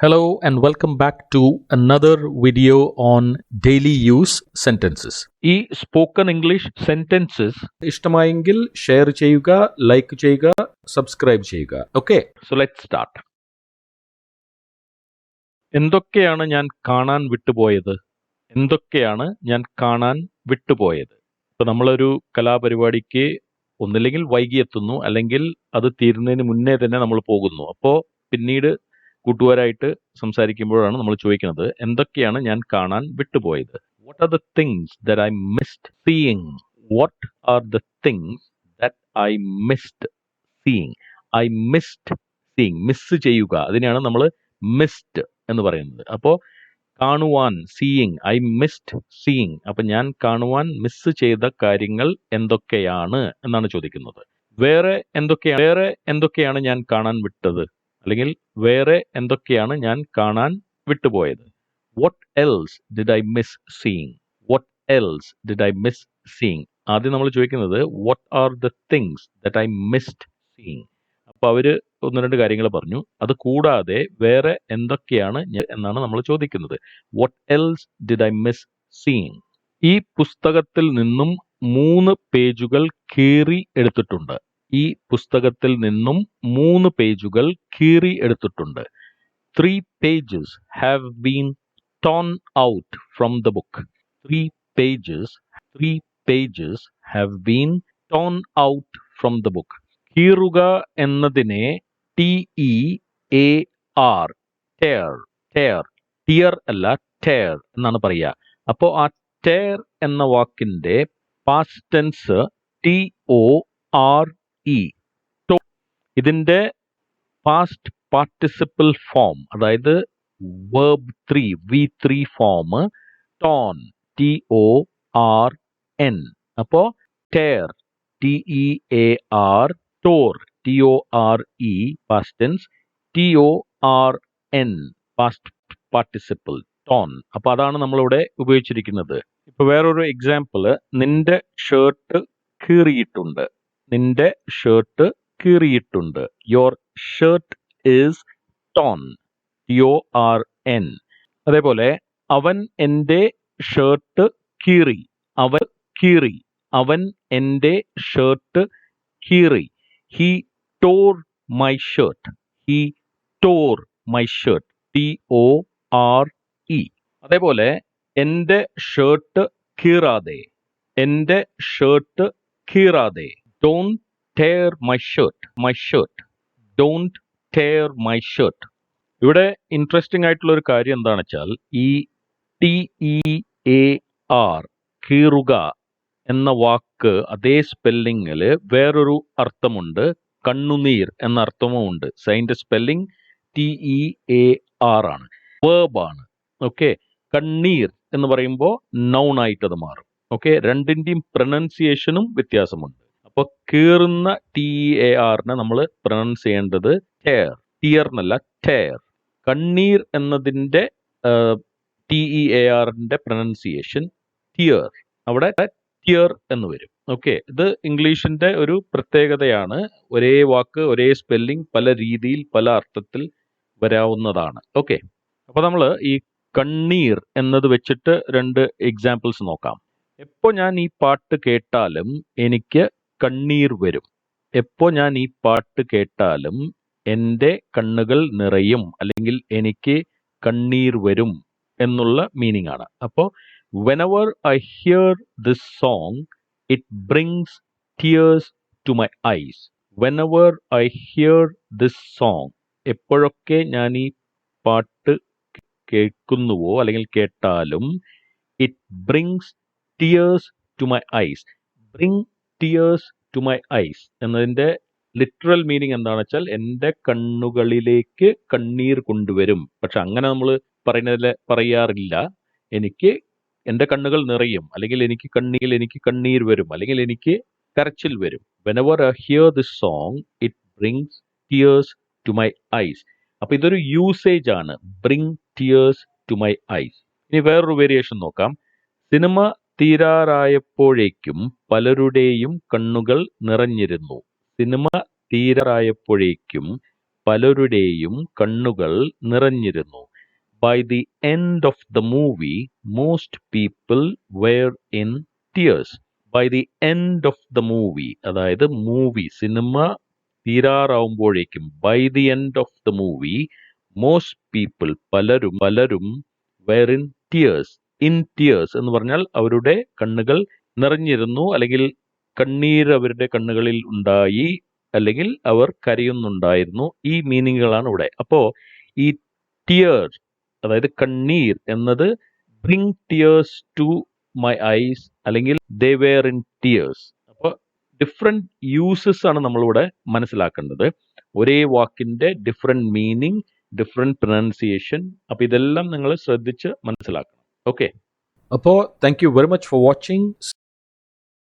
Hello and welcome back to another video on daily use sentences. ഈ spoken English sentences ഇഷ്ടമായെങ്കിൽ share ചെയ്യുക, like ചെയ്യുക, subscribe ചെയ്യുക. Okay, so let's start. എന്തൊക്കെയാണ് ഞാൻ കാണാൻ വിട്ടുപോയത്? എന്തൊക്കെയാണ് ഞാൻ കാണാൻ വിട്ടുപോയത്? ഇപ്പൊ നമ്മളൊരു കലാപരിപാടിക്ക് ഒന്നില്ലെങ്കിൽ വൈകി എത്തുന്നു, അല്ലെങ്കിൽ അത് തീരുന്നതിന് മുന്നേ തന്നെ നമ്മൾ പോകുന്നു. അപ്പോൾ പിന്നീട് കൂട്ടുകാരായിട്ട് സംസാരിക്കുമ്പോഴാണ് നമ്മൾ ചോദിക്കുന്നത് എന്തൊക്കെയാണ് ഞാൻ കാണാൻ വിട്ടുപോയത്. What are the things that I missed seeing? What are the things that I missed seeing? I missed seeing, miss ചെയ്യുക, അതിനെയാണ് നമ്മൾ മിസ്ഡ് എന്ന് പറയുന്നത്. അപ്പോൾ കാണുവാൻ, സീയിങ്, ഐ മിസ്ഡ് സീയിങ്. അപ്പൊ ഞാൻ കാണുവാൻ മിസ് ചെയ്ത കാര്യങ്ങൾ എന്തൊക്കെയാണ് എന്നാണ് ചോദിക്കുന്നത്. വേറെ എന്തൊക്കെയാണ് ഞാൻ കാണാൻ വിട്ടത്, അല്ലെങ്കിൽ വേറെ എന്തൊക്കെയാണ് ഞാൻ കാണാൻ വിട്ടുപോയത്? What else did I miss seeing? What else did I miss seeing? ആദ്യം നമ്മൾ ചോദിക്കുന്നത് what are the things that I missed seeing. അപ്പൊ അവര് ഒന്ന് രണ്ട് കാര്യങ്ങൾ പറഞ്ഞു. അത് കൂടാതെ വേറെ എന്തൊക്കെയാണ് എന്നാണ് നമ്മൾ ചോദിക്കുന്നത്. What else did I miss seeing? ഈ പുസ്തകത്തിൽ നിന്നും 3 പേജുകൾ കീറി എടുത്തിട്ടുണ്ട്. ഈ പുസ്തകത്തിൽ നിന്നും 3 പേജുകൾ കീറി എടുത്തിട്ടുണ്ട്. 3 pages have been torn out from the book. 3 pages have been torn out from the book. കീറുക എന്നതിനെ TEAR, tear, tear അല്ല tear എന്നാണ് പറയുക. അപ്പോൾ ആ tear എന്ന വാക്കിന്റെ പാസ്റ്റ് ടെൻസ് TORE. ഇതിന്റെ പാസ്റ്റ് പാർട്ടിസിപ്പിൾ ഫോം, അതായത് verb 3 V3 form torn, TORN. അപ്പോ tear, TEAR, tore, TORE past tense, TORN past participle torn. അപ്പൊ അതാണ് നമ്മളിവിടെ ഉപയോഗിച്ചിരിക്കുന്നത്. ഇപ്പൊ വേറൊരു എക്സാമ്പിള്, നിന്റെ ഷർട്ട് കീറിയിട്ടുണ്ട്. നിന്റെ ഷർട്ട് കീറിയിട്ടുണ്ട്. Your shirt is torn, TORN. അതേപോലെ അവൻ എൻ്റെ ഷർട്ട് കീറി. അവൻ എൻ്റെ ഷർട്ട് കീറി. He tore my shirt. TORE. അതേപോലെ എൻ്റെ ഷർട്ട് കീറാതെ. Don't tear my shirt. Don't tear my shirt. ഇവിടെ ഇൻട്രസ്റ്റിംഗ് ആയിട്ടുള്ള ഒരു കാര്യം എന്താണെന്ന് വെച്ചാൽ, ഈ TEAR, കീറുക എന്ന വാക്ക് അതേ സ്പെല്ലിങ്ങിൽ വേറൊരു അർത്ഥമുണ്ട്. കണ്ണുനീർ എന്ന അർത്ഥവും ഉണ്ട്. അതിന്റെ സ്പെല്ലിംഗ് TEAR ആണ്, വേർബാണ്. ഓക്കെ, കണ്ണീർ എന്ന് പറയുമ്പോൾ നൗൺ ആയിട്ട് അത് മാറും. ഓക്കെ, രണ്ടിന്റെയും പ്രൊനൗൺസിയേഷനും വ്യത്യാസമുണ്ട്. അപ്പൊ കീറുന്ന TEAR നമ്മൾ പ്രൊനൗൺസ് ചെയ്യേണ്ടത് ടിയർ എന്നല്ല, ടയർ. കണ്ണീർ എന്നതിന്റെ TEAR പ്രൊനൗൺസിയേഷൻ ടിയർ, അവിടെ ടിയർ എന്ന് വരും. ഓക്കെ, ഇത് ഇംഗ്ലീഷിന്റെ ഒരു പ്രത്യേകതയാണ്. ഒരേ വാക്ക്, ഒരേ സ്പെല്ലിംഗ് പല രീതിയിൽ പല അർത്ഥത്തിൽ വരാവുന്നതാണ്. ഓക്കെ, അപ്പൊ നമ്മൾ ഈ കണ്ണീർ എന്നത് വെച്ചിട്ട് 2 എക്സാമ്പിൾസ് നോക്കാം. എപ്പോ ഞാൻ ഈ പാട്ട് കേട്ടാലും എനിക്ക് കണ്ണീർ വരും. എപ്പോ ഞാൻ ഈ പാട്ട് കേട്ടാലും എൻ്റെ കണ്ണുകൾ നിറയും, അല്ലെങ്കിൽ എനിക്ക് കണ്ണീർ വരും എന്നുള്ള മീനിങ് ആണ്. അപ്പോൾ whenever I hear this song, it brings tears to my eyes. Whenever I hear this song, എപ്പോഴൊക്കെ ഞാൻ ഈ പാട്ട് കേൾക്കുന്നുവോ അല്ലെങ്കിൽ കേട്ടാലും, it brings tears to my eyes. Bring tears to my eyes എന്നതിന്റെ ലിറ്ററൽ മീനിങ് എന്താണെന്ന് വെച്ചാൽ എൻ്റെ കണ്ണുകളിലേക്ക് കണ്ണീർ കൊണ്ടുവരും. പക്ഷെ അങ്ങനെ നമ്മൾ പറയാറില്ല. എൻ്റെ കണ്ണുകൾ നിറയും, അല്ലെങ്കിൽ എനിക്ക് കണ്ണീർ വരും, അല്ലെങ്കിൽ എനിക്ക് കരച്ചിൽ വരും. Whenever I hear this song, it brings tears to my eyes. അപ്പൊ ഇതൊരു യൂസേജ് ആണ്, bring tears to my eyes. ഇനി വേറൊരു വേരിയേഷൻ നോക്കാം. സിനിമ തീരാറായപ്പോഴേക്കും പലരുടെയും കണ്ണുകൾ നിറഞ്ഞിരുന്നു. സിനിമ തീരാറായപ്പോഴേക്കും പലരുടെയും കണ്ണുകൾ നിറഞ്ഞിരുന്നു. By the end of the movie, most people were in tears. By the end of the movie, അതായത് cinema തീരാറാവുമ്പോഴേക്കും, by the end of the movie, most people, പലരും were in tears. In tears എന്ന് പറഞ്ഞാൽ അവരുടെ കണ്ണുകൾ നിറഞ്ഞിരുന്നു, അല്ലെങ്കിൽ കണ്ണീര് അവരുടെ കണ്ണുകളിൽ ഉണ്ടായി, അല്ലെങ്കിൽ അവർ കരയുന്നുണ്ടായിരുന്നു. ഈ മീനിങ്ങുകളാണ് ഇവിടെ. അപ്പോ ഈ ടിയർ, അതായത് കണ്ണീർ എന്നത് bring tears to my eyes, അല്ലെങ്കിൽ ദേ വെയർ ഇൻ ടിയേഴ്സ്. അപ്പോൾ ഡിഫറെന്റ് യൂസസ് ആണ് നമ്മളിവിടെ മനസ്സിലാക്കേണ്ടത്. ഒരേ വാക്കിന്റെ ഡിഫറെന്റ് മീനിങ്, ഡിഫറെന്റ് പ്രൊനൗൺസിയേഷൻ. അപ്പൊ ഇതെല്ലാം നിങ്ങൾ ശ്രദ്ധിച്ച് മനസ്സിലാക്കണം. ഓക്കെ, അപ്പോൾ thank you very much for watching.